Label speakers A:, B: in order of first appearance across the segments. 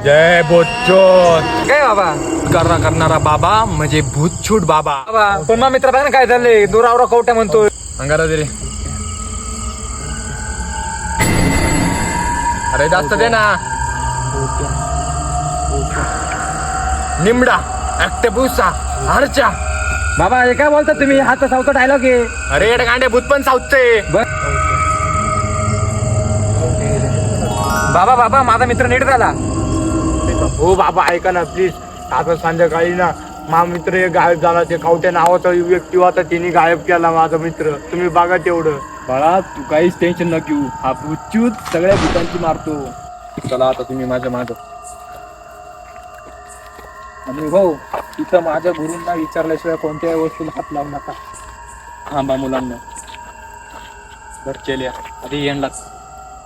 A: जय भूतचूत.
B: काय बाबा
A: करणारा बाबा म्हणजे भूतछूट बाबा.
B: बाबा पण मग मित्र बघ ना काय झालंय दुरावरा कवट्या म्हणतोय.
A: अंगारा दे रे. अरे जास्त दे ना. निमडा ऍक्टेबुसा हरच्या.
B: बाबा हे काय बोलता तुम्ही हा तर सावता डायलॉग आहे.
A: अरे येड गांडे भूत पण साऊथचे.
B: बाबा बाबा माझा मित्र नीट झाला.
C: हो बाबा ऐका ना प्लीज. आता संध्याकाळी ना माझा मित्र एक गायब झाला. ते कवट्या नावाचा व्यक्ती होता, तिने गायब केला माझा मित्र. तुम्ही बघा तेवढं.
A: बाळा तू काहीच टेन्शन न घेऊ. हा भूतचूत सगळ्या भूतांची मारतो. चला आता तुम्ही माझ्या माग.
B: आणि भाऊ तिथं माझ्या गुरूंना विचारल्याशिवाय कोणत्याही वस्तूला हात लावू नका.
A: थांबा मुलांना. बर केल्या आधी यांना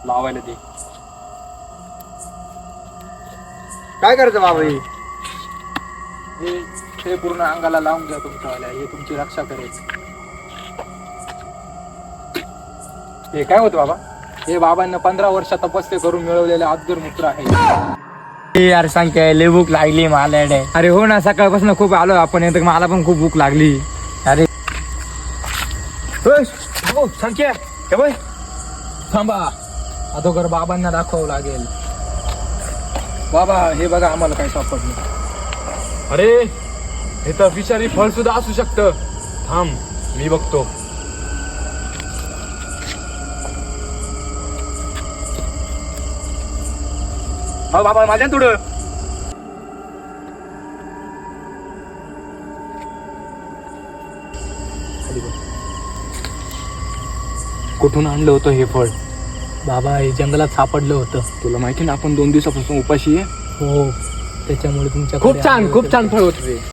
A: लावायला दे.
C: काय करायचं बाबा हे?
B: हे पूर्ण अंगाला लावून घ्या तुमच्या. हे तुमची रक्षा करेल. हे काय होतं बाबा? हे बाबांना 15 वर्ष तपस्या करून मिळवलेले अद्भुत मित्र आहे.
C: यार सांग काय लय भूक लागली मला.
B: अरे हो ना सकाळपासून खूप आलो आपण इथं. मला पण खूप भूक लागली.
C: अरे
B: हो संख्या हे बघ. थांबा अगोदर बाबांना दाखवावं लागेल. बाबा हे बघा आम्हाला काय सापडलं.
A: अरे हे तर विषारी फळ सुद्धा असू शकतं. थांब मी बघतो.
C: हो बाबा माझ्या थोडं.
A: कुठून आणलं होतं हे फळ?
B: बाबा हे जंगलात सापडलं होतं.
A: तुला माहिती ना आपण 2 दिवसापासून उपाशी आहे.
B: हो त्याच्यामुळे तुमच्या
A: खूप छान फळ होतं ते.